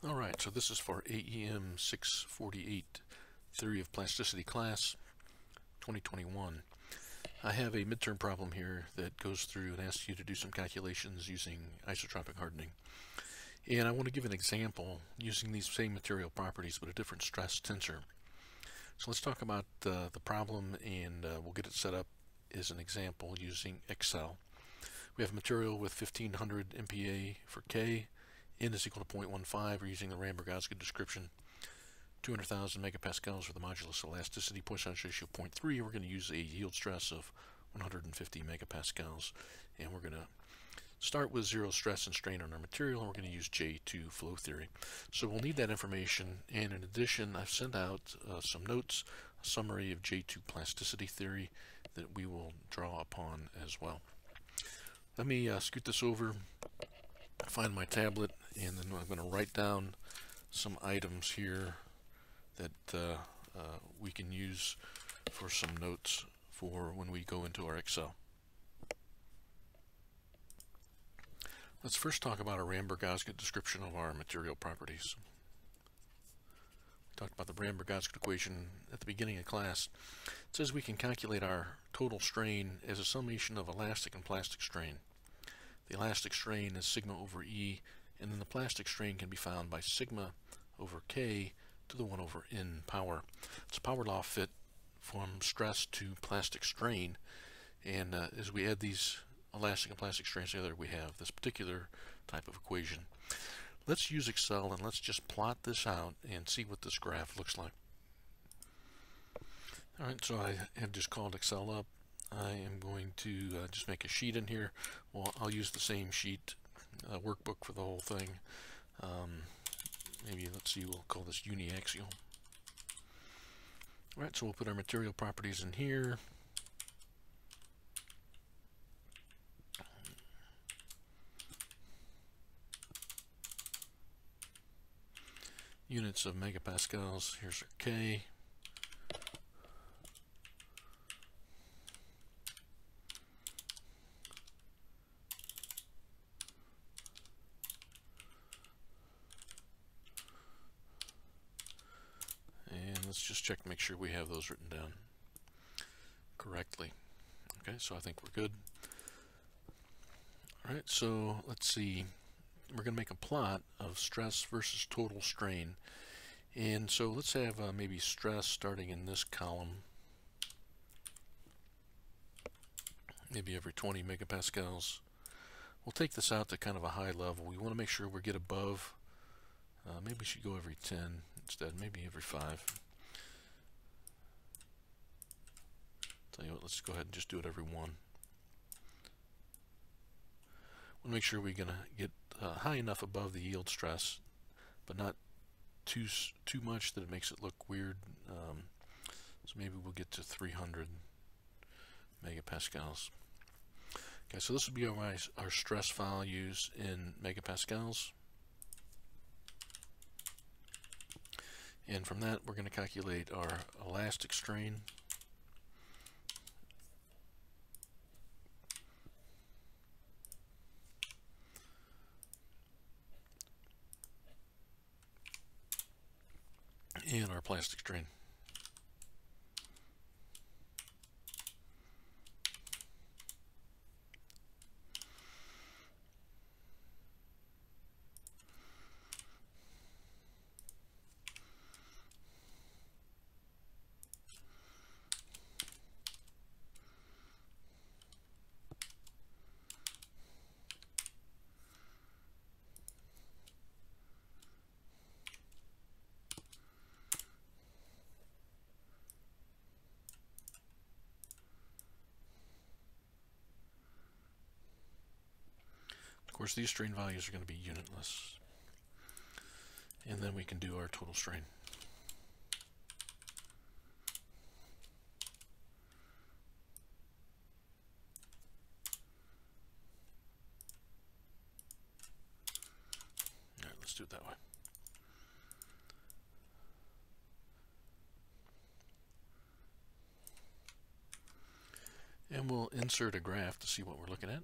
Alright, so this is for AEM 648, Theory of Plasticity class, 2021. I have a midterm problem here that goes through and asks you to do some calculations using isotropic hardening. And I want to give an example using these same material properties but a different stress tensor. So let's talk about the problem, and we'll get it set up as an example using Excel. We have material with 1500 MPa for K. N is equal to 0.15. We're using the Radial description. 200,000 megapascals for the modulus elasticity, Poisson's ratio 0.3. We're going to use a yield stress of 150 megapascals, and we're going to start with zero stress and strain on our material, and we're going to use J2 flow theory. So we'll need that information, and in addition, I've sent out some notes, a summary of J2 plasticity theory that we will draw upon as well. Let me scoot this over, find my tablet, and then I'm going to write down some items here that we can use for some notes for when we go into our Excel. Let's first talk about a Radial description of our material properties. We talked about the Radial equation at the beginning of class. It says we can calculate our total strain as a summation of elastic and plastic strain. The elastic strain is sigma over E, and then the plastic strain can be found by sigma over K to the 1 over N power. It's a power law fit from stress to plastic strain, and as we add these elastic and plastic strains together, we have this particular type of equation. Let's use Excel and let's just plot this out and see what this graph looks like. Alright, so I have just called Excel up. I am going to just make a sheet in here. Well, I'll use the same sheet workbook for the whole thing. Maybe, let's see, we'll call this Uniaxial. Alright, so we'll put our material properties in here. Units of megapascals, here's our K. Let's just check to make sure we have those written down correctly. Okay, so I think we're good. Alright, so let's see. We're going to make a plot of stress versus total strain. And so let's have maybe stress starting in this column. Maybe every 20 megapascals. We'll take this out to kind of a high level. We want to make sure we get above. Maybe we should go every 10 instead, maybe every 5. Tell you what, let's go ahead and just do it every 1. We'll make sure we're going to get high enough above the yield stress, but not too much that it makes it look weird. So maybe we'll get to 300 megapascals. Okay, so this would be our stress values in megapascals. And from that, we're going to calculate our elastic strain. And our plastic strain. Of course, these strain values are going to be unitless. And then we can do our total strain. All right, let's do it that way. And we'll insert a graph to see what we're looking at.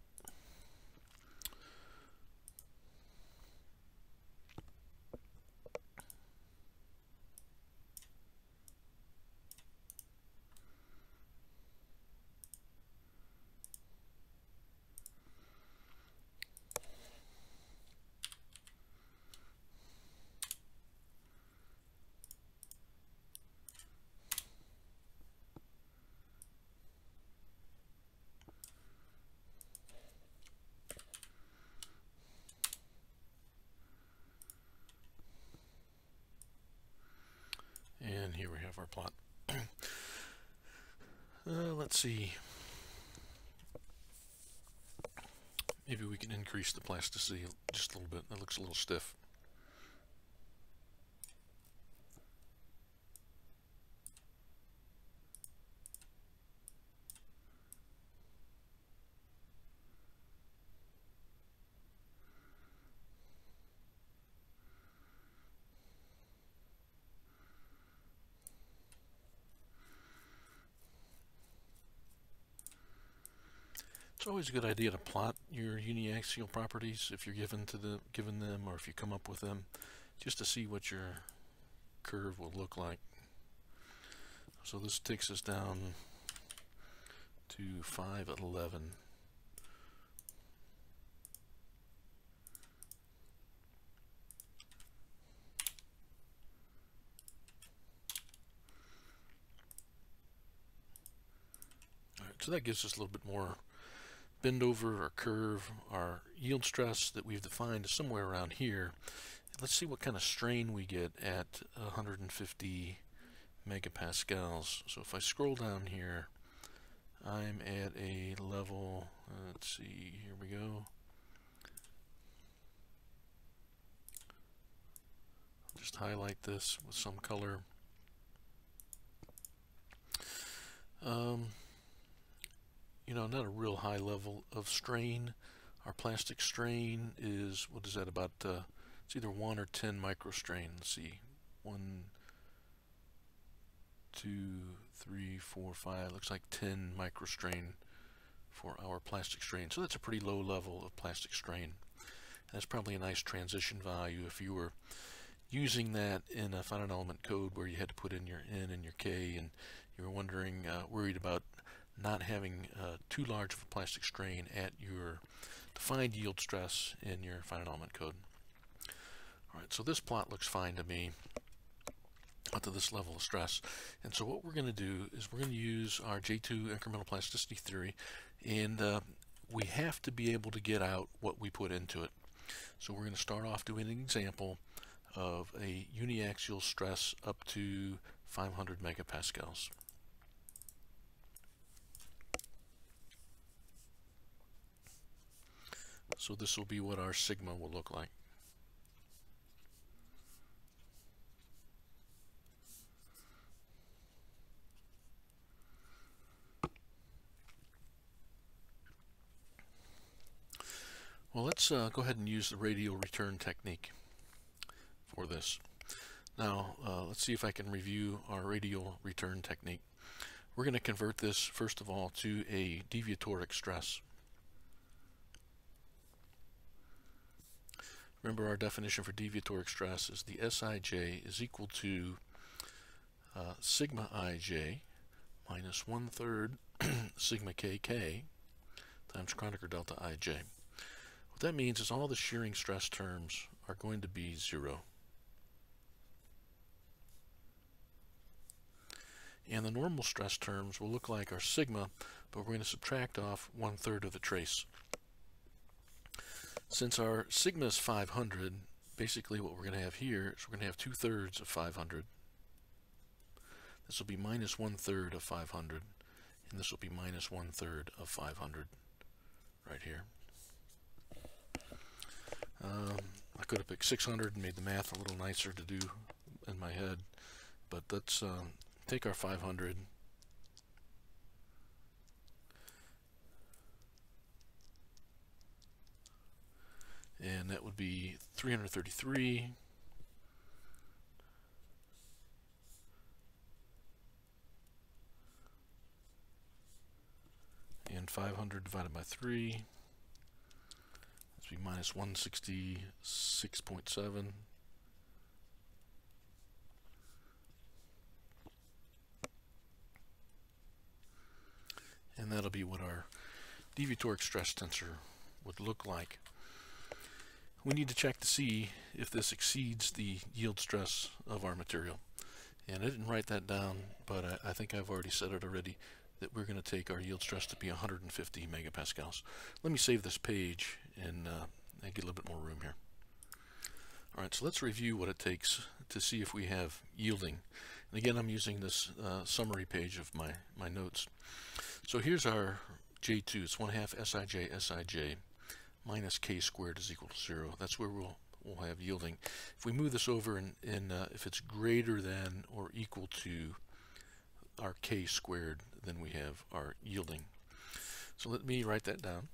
here we have our plot. Let's see. Maybe we can increase the plasticity just a little bit. That looks a little stiff. It's always a good idea to plot your uniaxial properties if you're given them, or if you come up with them, just to see what your curve will look like. So this takes us down to 511. All right, so that gives us a little bit more bend over or curve. Our yield stress that we've defined is somewhere around here. Let's see what kind of strain we get at 150 megapascals. So if I scroll down here, I'm at a level, let's see, here we go. I'll just highlight this with some color. You know, not a real high level of strain. Our plastic strain is, what is that, about, it's either 1 or 10 microstrain. Let's see, 1, 2, 3, 4, 5, looks like 10 microstrain for our plastic strain. So that's a pretty low level of plastic strain. And that's probably a nice transition value if you were using that in a finite element code where you had to put in your N and your K, and you were wondering, worried about not having too large of a plastic strain at your defined yield stress in your finite element code. Alright, so this plot looks fine to me up to this level of stress. And so what we're going to do is we're going to use our J2 incremental plasticity theory, and we have to be able to get out what we put into it. So we're going to start off doing an example of a uniaxial stress up to 500 megapascals. So this will be what our sigma will look like. Well, let's go ahead and use the radial return technique for this. Now, let's see if I can review our radial return technique. We're going to convert this, first of all, to a deviatoric stress. Remember, our definition for deviatoric stress is the Sij is equal to sigma ij minus 1/3 sigma kk times Kronecker delta ij. What that means is all the shearing stress terms are going to be 0. And the normal stress terms will look like our sigma, but we're going to subtract off 1/3 of the trace. Since our sigma is 500, basically what we're going to have here is we're going to have 2/3 of 500. This will be minus 1/3 of 500, and this will be minus 1/3 of 500 right here. I could have picked 600 and made the math a little nicer to do in my head, but let's take our 500 and that would be 333 and 500 divided by 3, that's be minus 166.7. And that'll be what our deviatoric stress tensor would look like. We need to check to see if this exceeds the yield stress of our material. And I didn't write that down, but I think I've already said it already, that we're going to take our yield stress to be 150 megapascals. Let me save this page and get a little bit more room here. Alright, so let's review what it takes to see if we have yielding. And again, I'm using this summary page of my notes. So here's our J2. It's 1/2 Sij minus k squared is equal to 0. That's where we'll have yielding. If we move this over and if it's greater than or equal to our k squared, then we have our yielding. So let me write that down.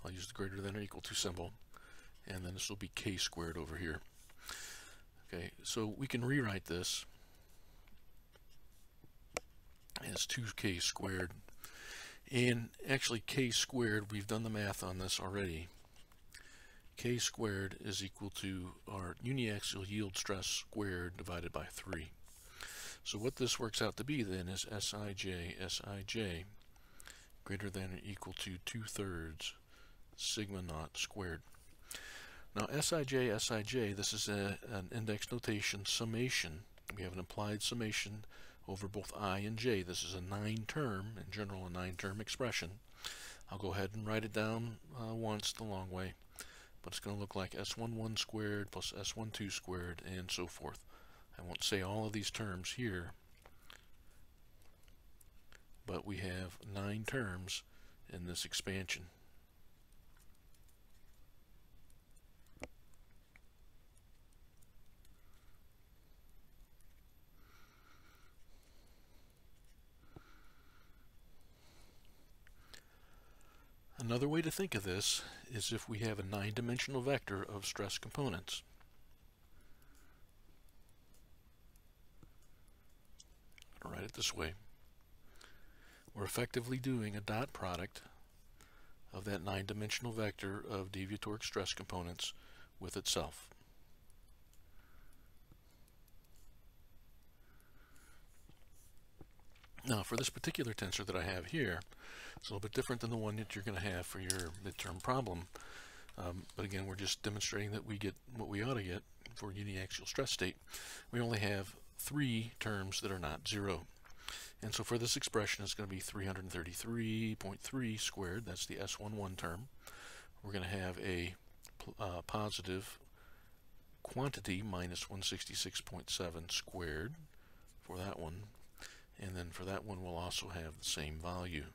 I'll use the greater than or equal to symbol, and then this will be k squared over here. Okay, so we can rewrite this as 2k squared, and actually k squared, we've done the math on this already. K squared is equal to our uniaxial yield stress squared divided by 3. So what this works out to be then is Sij greater than or equal to 2/3 sigma naught squared. Now Sij, this is an index notation summation. We have an implied summation over both I and j. This is a 9-term, in general a 9-term expression. I'll go ahead and write it down once the long way, but it's going to look like S11 squared plus S12 squared and so forth. I won't say all of these terms here, but we have 9 terms in this expansion. Another way to think of this is if we have a 9-dimensional vector of stress components. I'll write it this way. We're effectively doing a dot product of that 9-dimensional vector of deviatoric stress components with itself. Now, for this particular tensor that I have here, it's a little bit different than the one that you're going to have for your midterm problem. But again, we're just demonstrating that we get what we ought to get for uniaxial stress state. We only have 3 terms that are not 0. And so for this expression, it's going to be 333.3 squared. That's the S11 term. We're going to have a positive quantity minus 166.7 squared for that one. And then for that one, we'll also have the same value.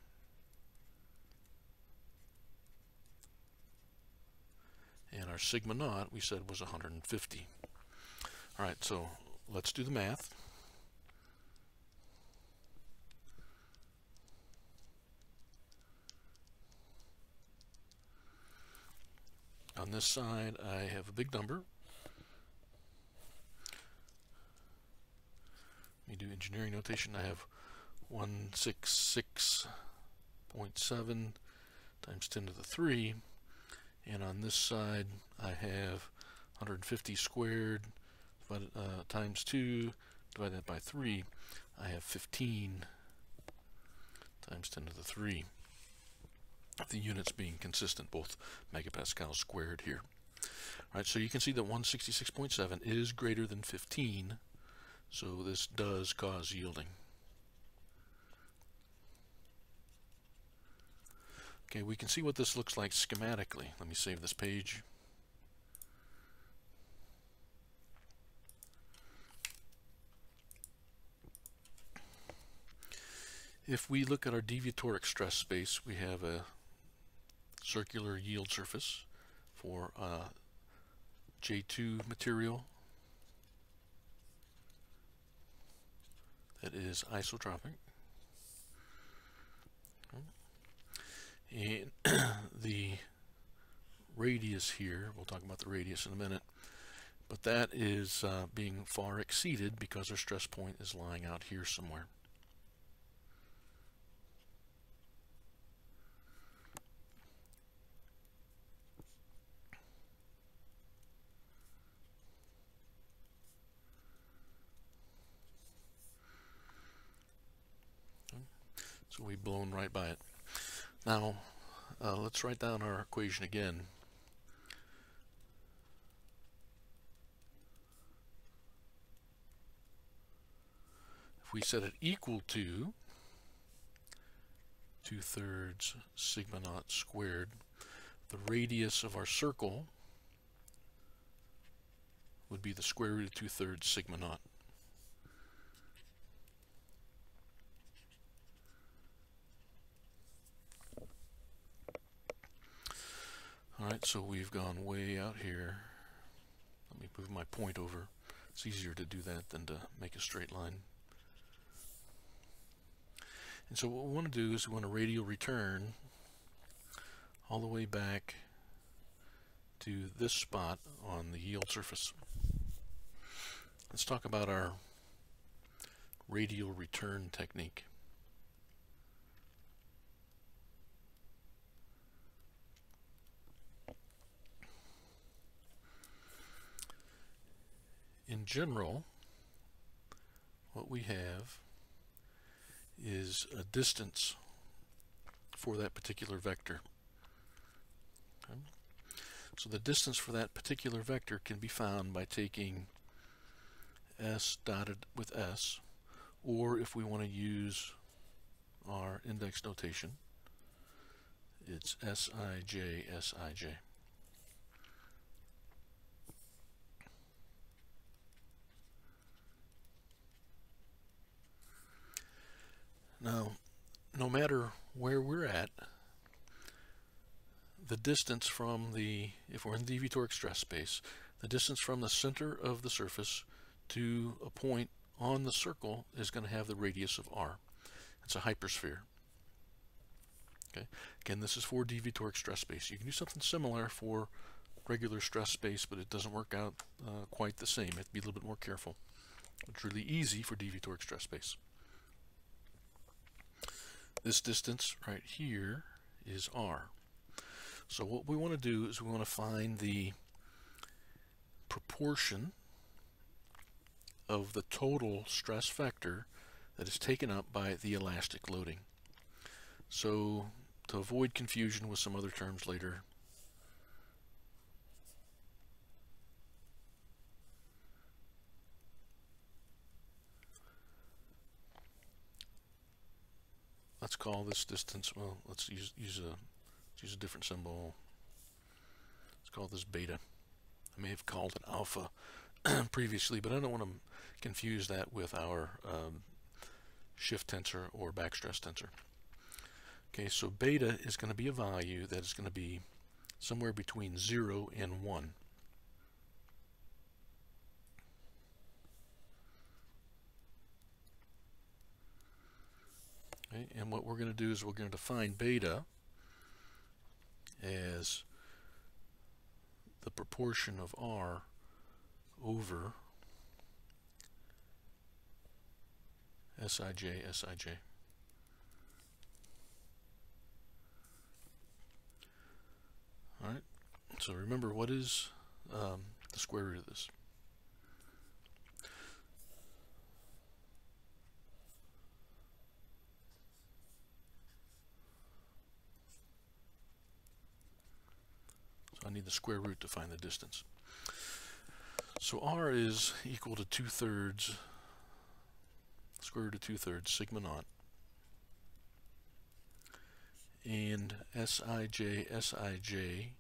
And our sigma naught, we said, was 150. All right, so let's do the math. On this side, I have a big number. Let me do engineering notation. I have 166.7 times 10 to the 3. And on this side, I have 150 squared divided, times 2, divided that by 3. I have 15 times 10 to the 3. The units being consistent, both megapascals squared here. All right, so you can see that 166.7 is greater than 15, so this does cause yielding. Okay, we can see what this looks like schematically. Let me save this page. If we look at our deviatoric stress space, we have a circular yield surface for J2 material that is isotropic. And the radius here, we'll talk about the radius in a minute, but that is being far exceeded because our stress point is lying out here somewhere. So we've blown right by it. Now, let's write down our equation again. If we set it equal to 2/3 sigma naught squared. The radius of our circle would be the square root of 2/3 sigma naught. Alright, so we've gone way out here. Let me move my point over. It's easier to do that than to make a straight line. And so what we want to do is we want a radial return all the way back to this spot on the yield surface. Let's talk about our radial return technique. In general, what we have is a distance for that particular vector. Okay. So the distance for that particular vector can be found by taking s dotted with s, or if we want to use our index notation, it's Sij, Sij. Now, no matter where we're at, the distance from the, if we're in the deviatoric stress space, the distance from the center of the surface to a point on the circle is going to have the radius of r. It's a hypersphere. Okay. Again, this is for deviatoric stress space. You can do something similar for regular stress space, but it doesn't work out quite the same. You have to be a little bit more careful. It's really easy for deviatoric stress space. This distance right here is r. So what we want to do is we want to find the proportion of the total stress vector that is taken up by the elastic loading. So to avoid confusion with some other terms later, let's call this distance, well, let's use a different symbol. Let's call this beta. I may have called it alpha previously, but I don't want to confuse that with our shift tensor or backstress tensor. Okay, so beta is going to be a value that is going to be somewhere between 0 and 1. Okay, and what we're going to do is we're going to define beta as the proportion of r over Sij, Sij. Alright, so remember, what is the square root of this? So I need the square root to find the distance. So r is equal to 2/3, square root of 2/3 sigma naught, and Sij, Sij,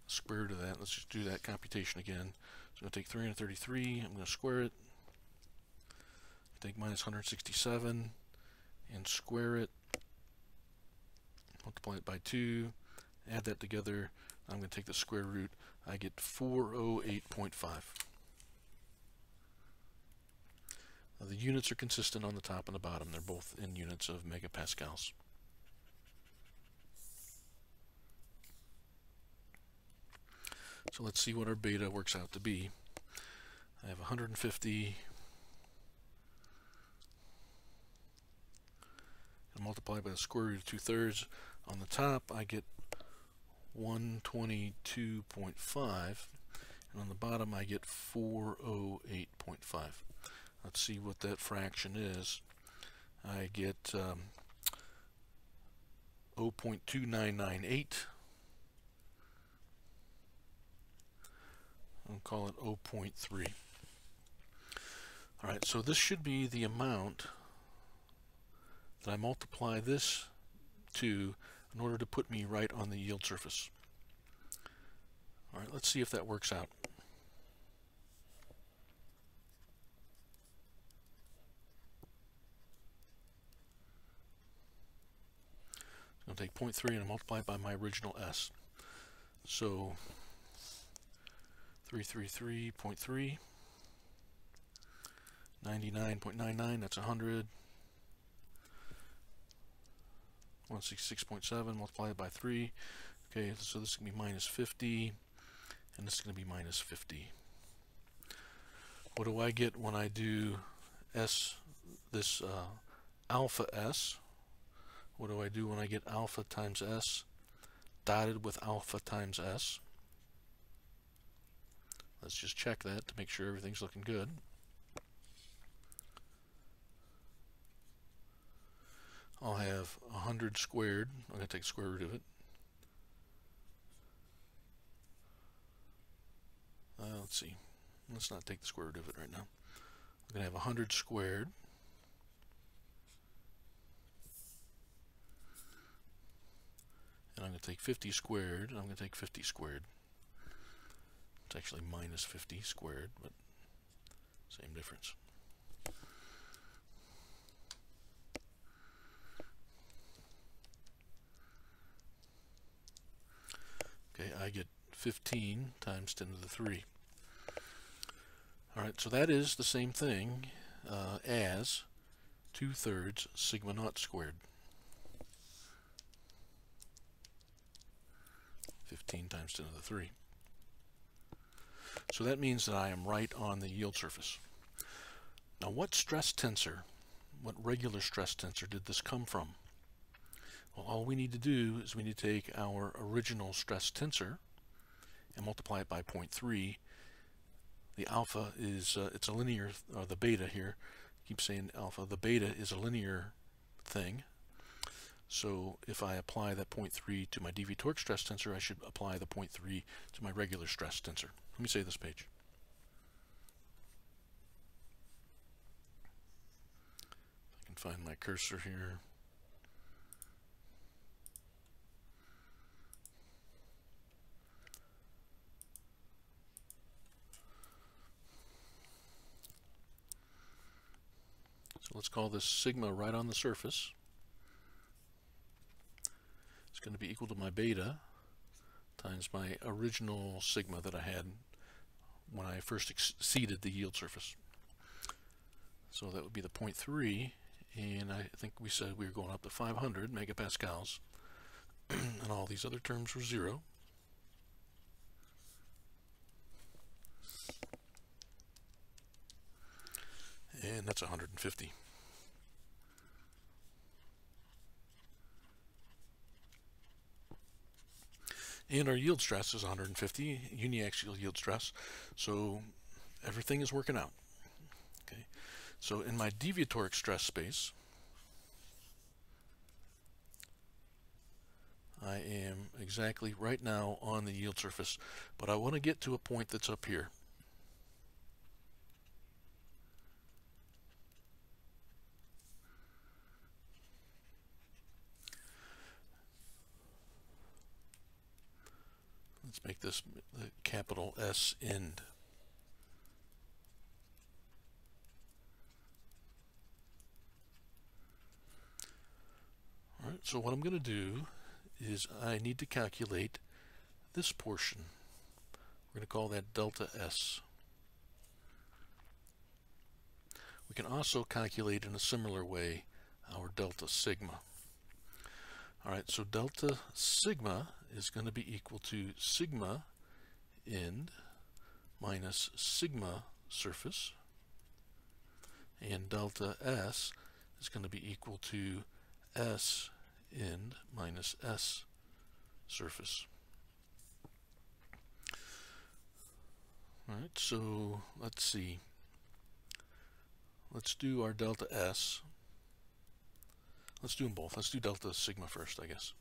square root of that. Let's just do that computation again. So I'm going to take 333, I'm going to square it, take minus 167 and square it, multiply it by 2, add that together. I'm going to take the square root. I get 408.5. Now the units are consistent on the top and the bottom. They're both in units of megapascals. So let's see what our beta works out to be. I have 150 and multiply by the square root of 2/3. On the top I get 122.5, and on the bottom I get 408.5. Let's see what that fraction is. I get 0.2998. I'll call it 0.3. Alright, so this should be the amount that I multiply this 2 in order to put me right on the yield surface. All right, let's see if that works out. I'm going to take 0.3 and multiply it by my original S. So 333.3, 99.99, that's 100. 166.7, multiply it by 3. Okay, so this is going to be minus 50, and this is going to be minus 50. What do I get when I do this alpha S? What do I do when I get alpha times S dotted with alpha times S? Let's just check that to make sure everything's looking good. I'll have 100 squared. I'm going to take the square root of it. Let's see. Let's not take the square root of it right now. I'm going to have 100 squared. And I'm going to take 50 squared, and I'm going to take 50 squared. It's actually minus 50 squared, but same difference. Okay, I get 15 times 10 to the 3. All right, so that is the same thing as 2/3 sigma naught squared. 15 times 10 to the 3. So that means that I am right on the yield surface. Now what stress tensor, what regular stress tensor did this come from? Well, all we need to do is we need to take our original stress tensor and multiply it by 0.3. The alpha is, it's a linear, or the beta here, I keep saying alpha, the beta is a linear thing. So if I apply that 0.3 to my deviatoric stress tensor, I should apply the 0.3 to my regular stress tensor. Let me save this page. If I can find my cursor here. So let's call this sigma right on the surface. It's going to be equal to my beta times my original sigma that I had when I first exceeded the yield surface. So that would be the 0.3, and I think we said we were going up to 500 megapascals, and all these other terms were 0. And that's 150. And our yield stress is 150, uniaxial yield stress, so everything is working out. Okay, so in my deviatoric stress space, I am exactly right now on the yield surface, but I want to get to a point that's up here. Let's make this the capital S end. All right, so what I'm going to do is I need to calculate this portion. We're going to call that delta S. We can also calculate in a similar way our delta sigma. All right, so delta sigma is going to be equal to sigma end minus sigma surface, and delta S is going to be equal to S end minus S surface. All right, so let's see. Let's do our delta S. Let's do them both. Let's do delta sigma first, I guess.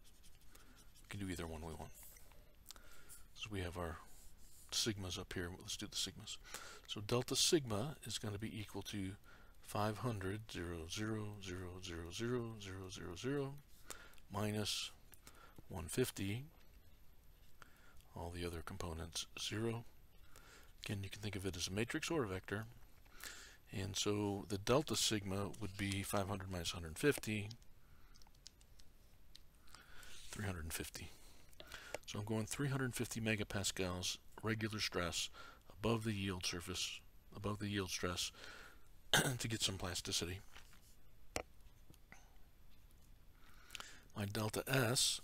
We can do either one we want. So we have our sigmas up here. Let's do the sigmas. So delta sigma is going to be equal to 500, 0, 0, 0, 0, 0, 0, 0, 0, minus 150, all the other components 0. Again, you can think of it as a matrix or a vector. And so the delta sigma would be 500 minus 150, 350. So I'm going 350 megapascals regular stress above the yield surface, above the yield stress to get some plasticity. My delta S,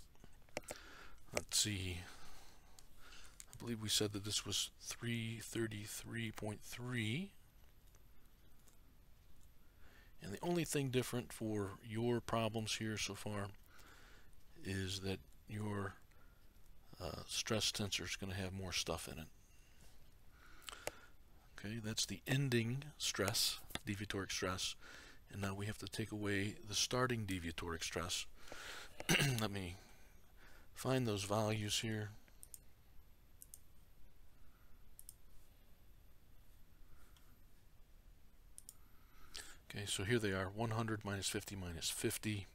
let's see, I believe we said that this was 333.3. And the only thing different for your problems here so far is that your stress tensor is going to have more stuff in it. Okay, that's the ending stress, deviatoric stress, and now we have to take away the starting deviatoric stress. Let me find those values here. Okay, so here they are, 100 minus 50 minus 50.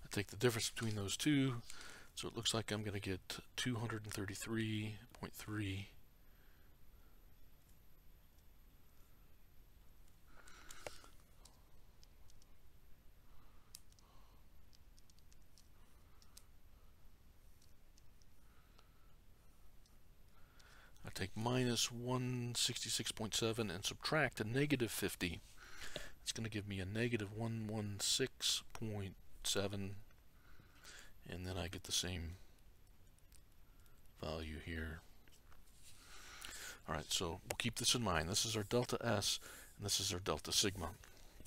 I take the difference between those two, so it looks like I'm going to get 233.3. I take minus 166.7 and subtract a negative 50. It's going to give me a negative 116.7, and then I get the same value here. Alright, so we'll keep this in mind. This is our delta S, and this is our delta sigma.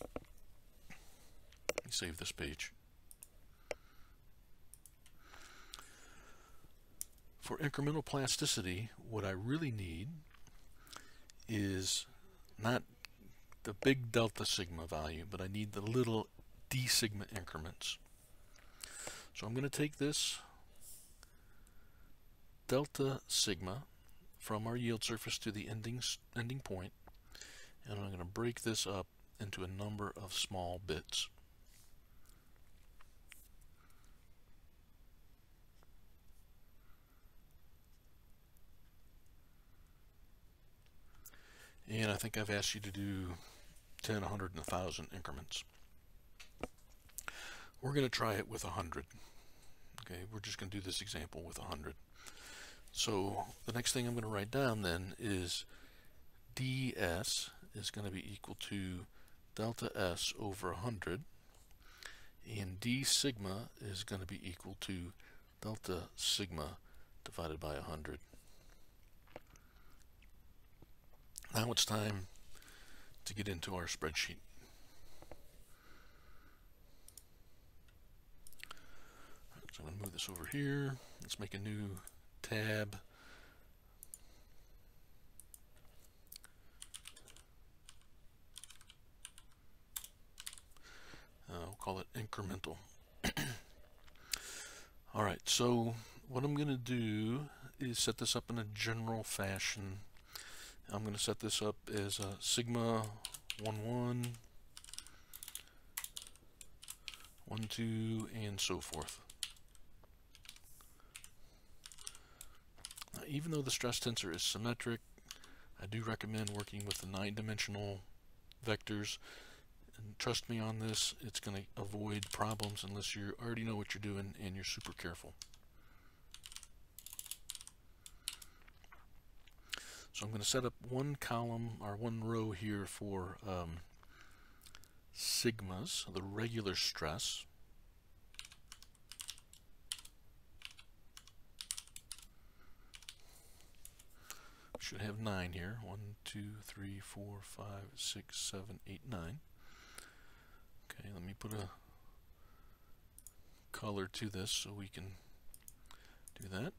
Let me save this page. For incremental plasticity, what I really need is not the big delta sigma value, but I need the little d sigma increments. So I'm going to take this delta sigma from our yield surface to the ending point, and I'm going to break this up into a number of small bits. And I think I've asked you to do 10, 100, and 1,000 increments. We're going to try it with 100. Okay, we're just going to do this example with 100. So the next thing I'm going to write down then is ds is going to be equal to delta S over 100, and d sigma is going to be equal to delta sigma divided by 100. Now it's time to get into our spreadsheet. So I'm going to move this over here. Let's make a new tab. We'll call it incremental. Alright, so what I'm going to do is set this up in a general fashion. I'm going to set this up as a sigma 1, 1, 1, 2, and so forth. Now, even though the stress tensor is symmetric, I do recommend working with the 9-dimensional vectors. And trust me on this, it's going to avoid problems unless you already know what you're doing and you're super careful. So I'm going to set up one column or one row here for sigmas, the regular stress. Should have 9 here. 1, 2, 3, 4, 5, 6, 7, 8, 9. Okay, let me put a color to this so we can do that.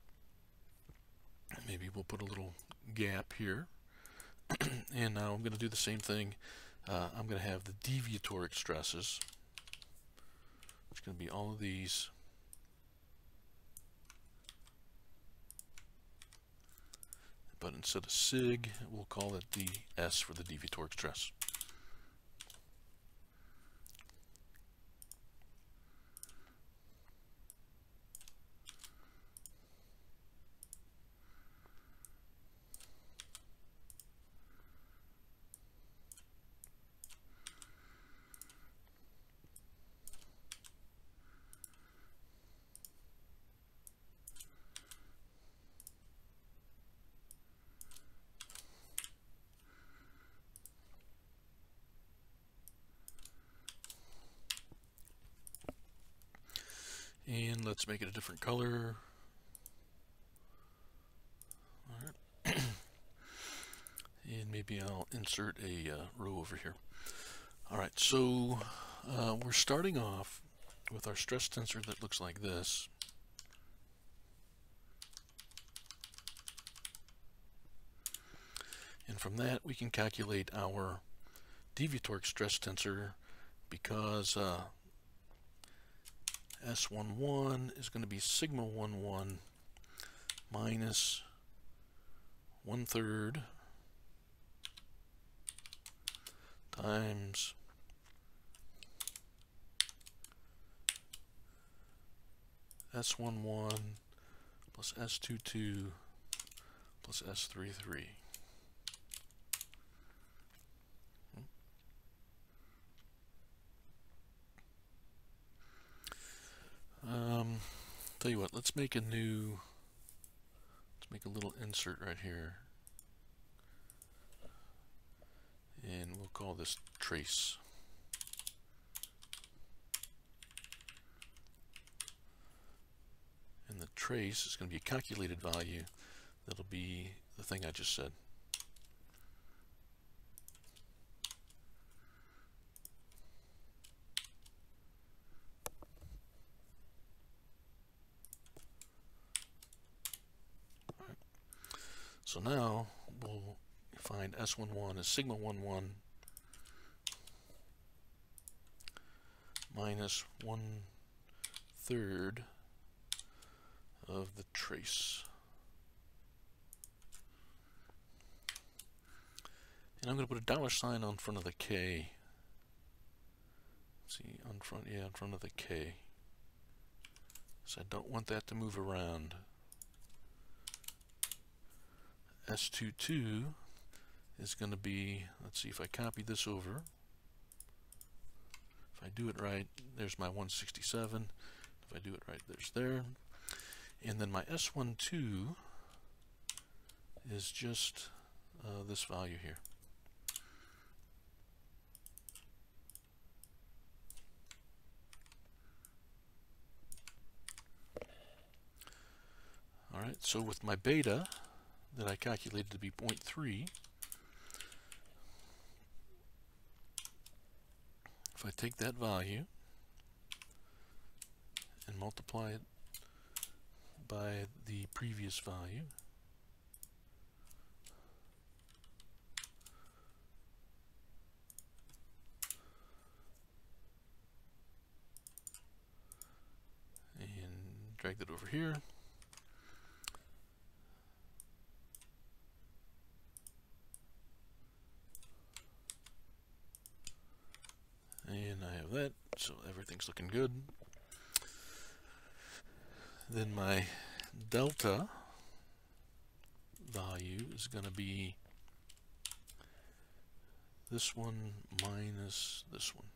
Maybe we'll put a little gap here. And now I'm going to do the same thing. I'm going to have the deviatoric stresses. It's going to be all of these. but instead of sig, we'll call it the S for the deviatoric stress. And let's make it a different color. All right. And maybe I'll insert a row over here. All right, so we're starting off with our stress tensor that looks like this. And from that, we can calculate our deviatoric stress tensor, because S11 is going to be sigma 11 minus 1/3 times S11 plus S22 plus S33. Tell you what, let's make a little insert right here, and we'll call this trace. And the trace is going to be a calculated value that'll be the thing I just said. So now we'll find S11 as sigma 11 minus 1/3 of the trace. And I'm going to put a $sign on front of the K. Let's see, in front of the K. So I don't want that to move around. S22 is going to be, let's see if I copy this over. If I do it right, there's my 167. If I do it right, there's there. And then my S12 is just this value here. Alright, so with my beta that I calculated to be 0.3, if I take that value and multiply it by the previous value, and drag that over here, and I have that, so everything's looking good. Then my delta value is going to be this one minus this one.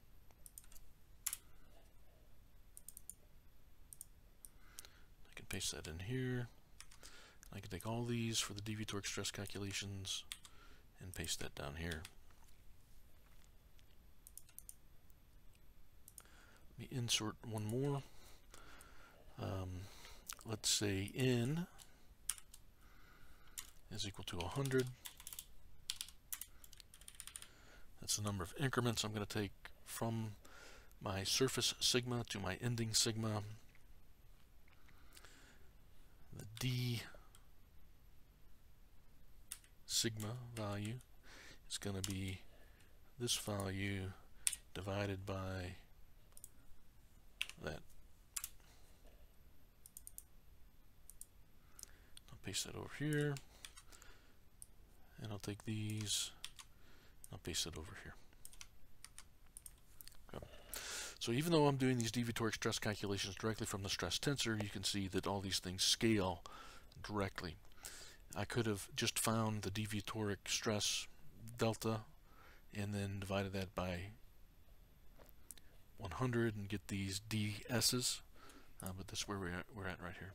I can paste that in here. I can take all these for the deviatoric stress calculations and paste that down here. Let me insert one more. Let's say n is equal to 100. That's the number of increments I'm going to take from my surface sigma to my ending sigma. The d sigma value is going to be this value divided by that. I'll paste that over here. And I'll take these, I'll paste it over here. Okay. So even though I'm doing these deviatoric stress calculations directly from the stress tensor, you can see that all these things scale directly. I could have just found the deviatoric stress delta and then divided that by 100 and get these DS's, but that's where we're at right here.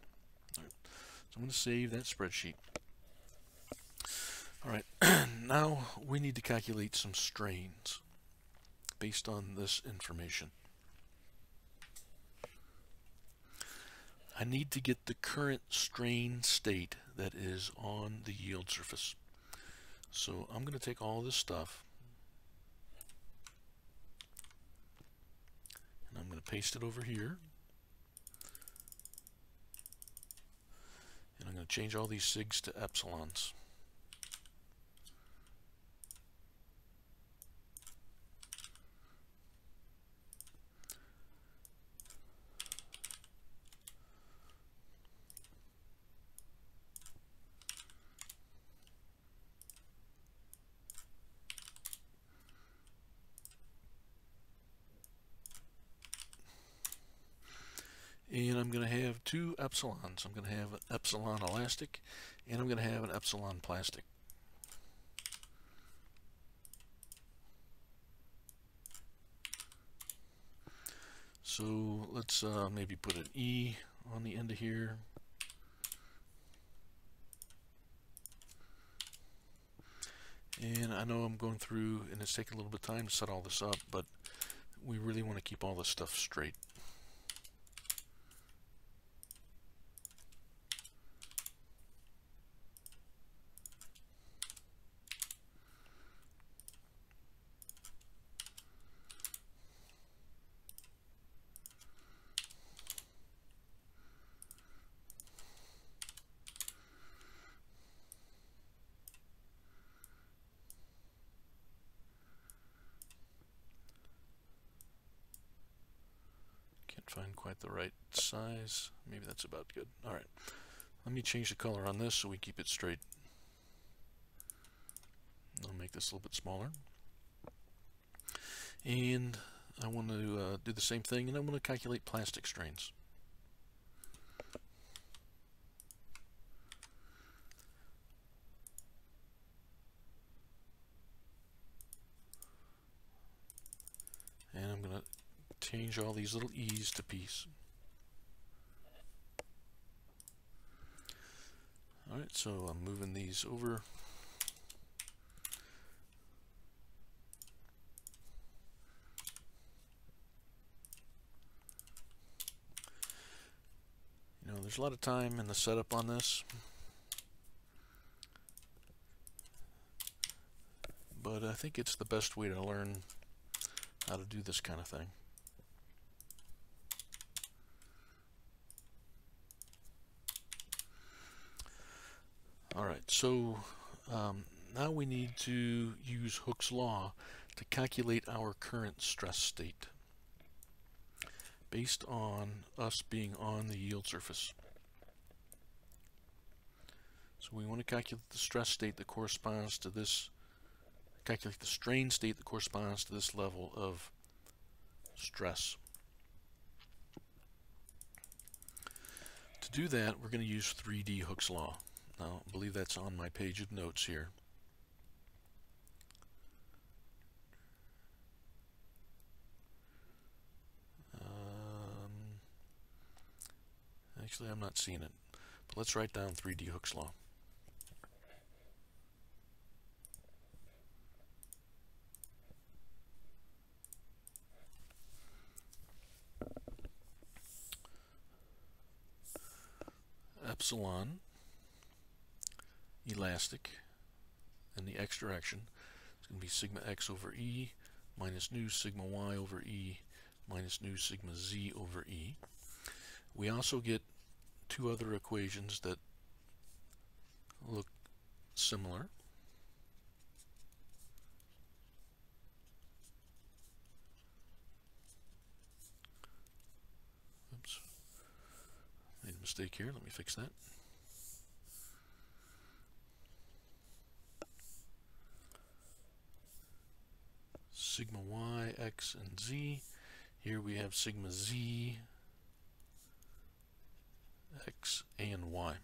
All right. So I'm going to save that spreadsheet. All right, now we need to calculate some strains based on this information. I need to get the current strain state that is on the yield surface. So I'm going to take all this stuff and I'm going to paste it over here. And I'm going to change all these sigs to epsilons. And I'm going to have two epsilons. I'm going to have an epsilon elastic and I'm going to have an epsilon plastic. So let's maybe put an E on the end of here. And I know I'm going through and it's taking a little bit of time to set all this up, but we really want to keep all this stuff straight. Find quite the right size. Maybe that's about good. All right, let me change the color on this so we keep it straight. I'll make this a little bit smaller. And I want to do the same thing, and I want to calculate plastic strains. And I'm going to change all these little E's to P's. Alright, so I'm moving these over. You know, there's a lot of time in the setup on this, but I think it's the best way to learn how to do this kind of thing. Alright, so now we need to use Hooke's law to calculate our current stress state based on us being on the yield surface. So we want to calculate the stress state that corresponds to this, calculate the strain state that corresponds to this level of stress. To do that, we're going to use 3D Hooke's law. Now, I believe that's on my page of notes here. Actually, I'm not seeing it, but let's write down 3D Hooke's law. Epsilon elastic in the x direction is going to be sigma x over E minus nu sigma y over E minus nu sigma z over E. We also get two other equations that look similar. Oops. Made a mistake here. Let me fix that. sigma y, x, and z. Here we have sigma z, x, and y.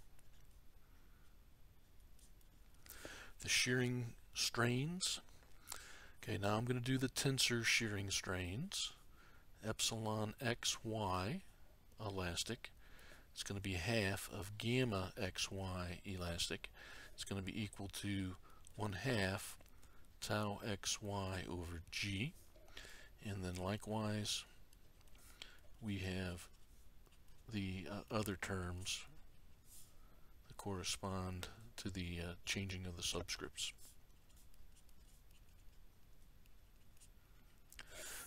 The shearing strains. Okay, now I'm going to do the tensor shearing strains. Epsilon xy elastic. It's going to be half of gamma xy elastic. It's going to be equal to 1/2 tau xy over g. And then likewise, we have the other terms that correspond to the changing of the subscripts.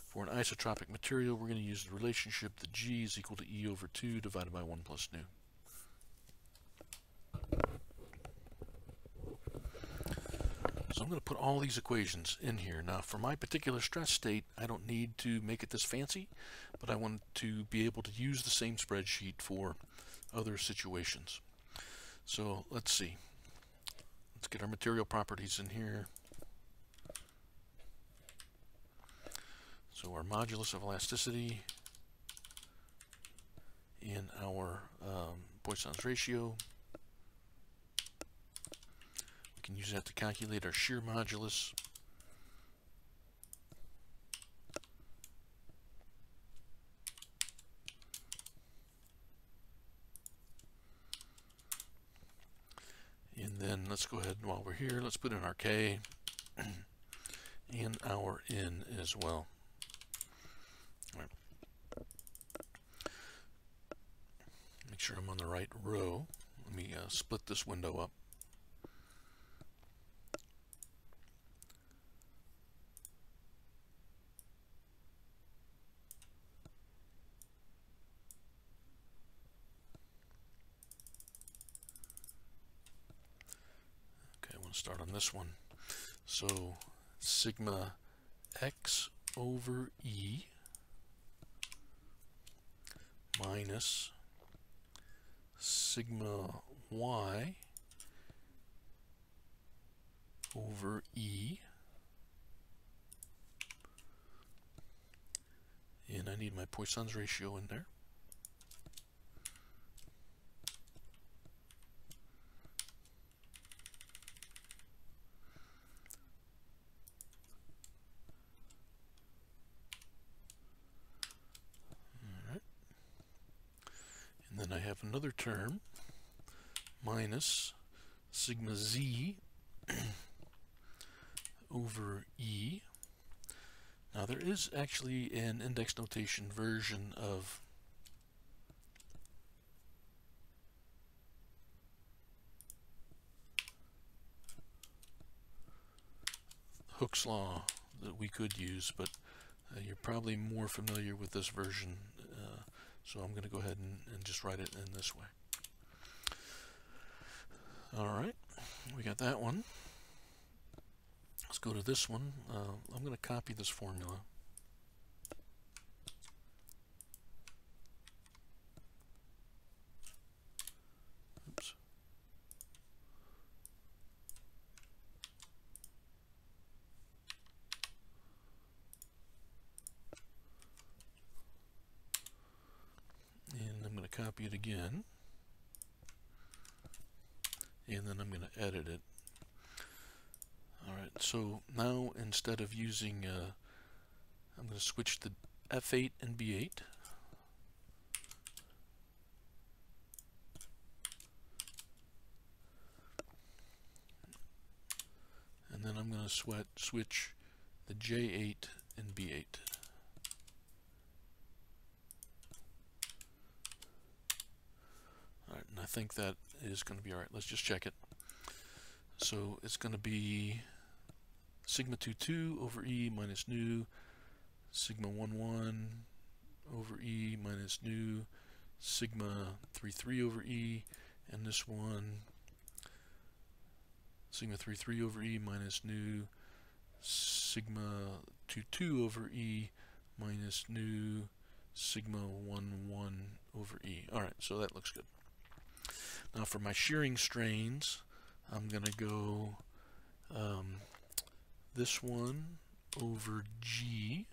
For an isotropic material, we're going to use the relationship that G is equal to E over 2 divided by 1 plus nu. So I'm going to put all these equations in here. Now, for my particular stress state, I don't need to make it this fancy, but I want to be able to use the same spreadsheet for other situations. So let's see. Let's get our material properties in here. So our modulus of elasticity and our Poisson's ratio. We can use that to calculate our shear modulus. And then let's go ahead, while we're here, let's put in our K and our N as well. All right. Make sure I'm on the right row. Let me split this window up. Okay, I want to start on this one. So sigma x over E minus sigma y over E, and I need my Poisson's ratio in there. Then I have another term, minus sigma z over E. Now there is actually an index notation version of Hooke's law that we could use, but you're probably more familiar with this version. So I'm going to go ahead and just write it in this way. Alright, we got that one. Let's go to this one. I'm going to copy this formula. Oops. And I'm going to copy it again. And then I'm going to edit it. Alright, so now instead of using, I'm going to switch the F8 and B8. And then I'm going to switch the J8 and B8. Alright, and I think that is going to be alright. Let's just check it. So it's going to be sigma 22 over E minus nu, sigma 11 over E minus nu, sigma 33 over E, and this one sigma 33 over E minus nu, sigma 22 over E minus nu, sigma 11 over E. Alright, so that looks good. Now for my shearing strains, I'm going to go this one over G,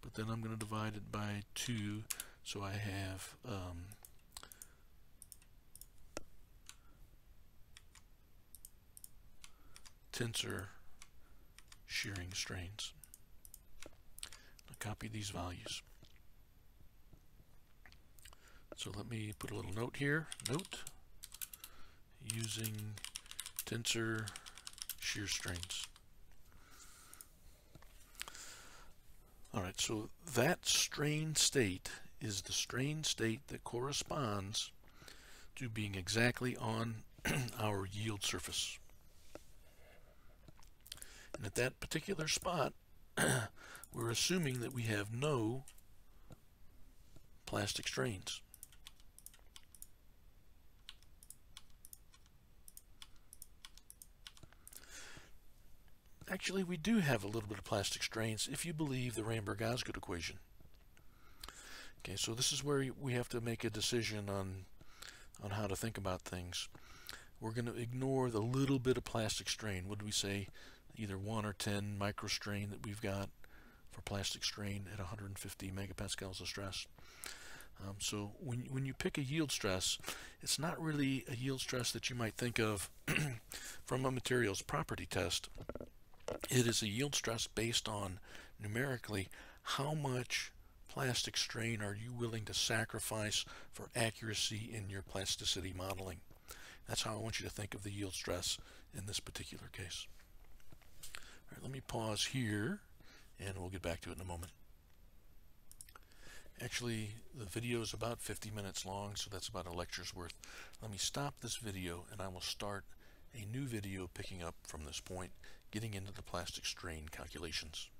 but then I'm going to divide it by 2, so I have Tensor shearing strains. I'll copy these values. So let me put a little note here. Note, using Tensor shear strains. Alright, so that strain state is the strain state that corresponds to being exactly on our yield surface. And at that particular spot, we're assuming that we have no plastic strains. Actually, we do have a little bit of plastic strains if you believe the Ramberg-Osgood equation. Okay, so this is where we have to make a decision on how to think about things. We're going to ignore the little bit of plastic strain. What do we say? Either 1 or 10 microstrain that we've got for plastic strain at 150 megapascals of stress. So when you pick a yield stress, it's not really a yield stress that you might think of from a materials property test. It is a yield stress based on, numerically, how much plastic strain are you willing to sacrifice for accuracy in your plasticity modeling. That's how I want you to think of the yield stress in this particular case. All right, let me pause here, and we'll get back to it in a moment. Actually, the video is about 50 minutes long, so that's about a lecture's worth. Let me stop this video, and I will start a new video picking up from this point, getting into the plastic strain calculations.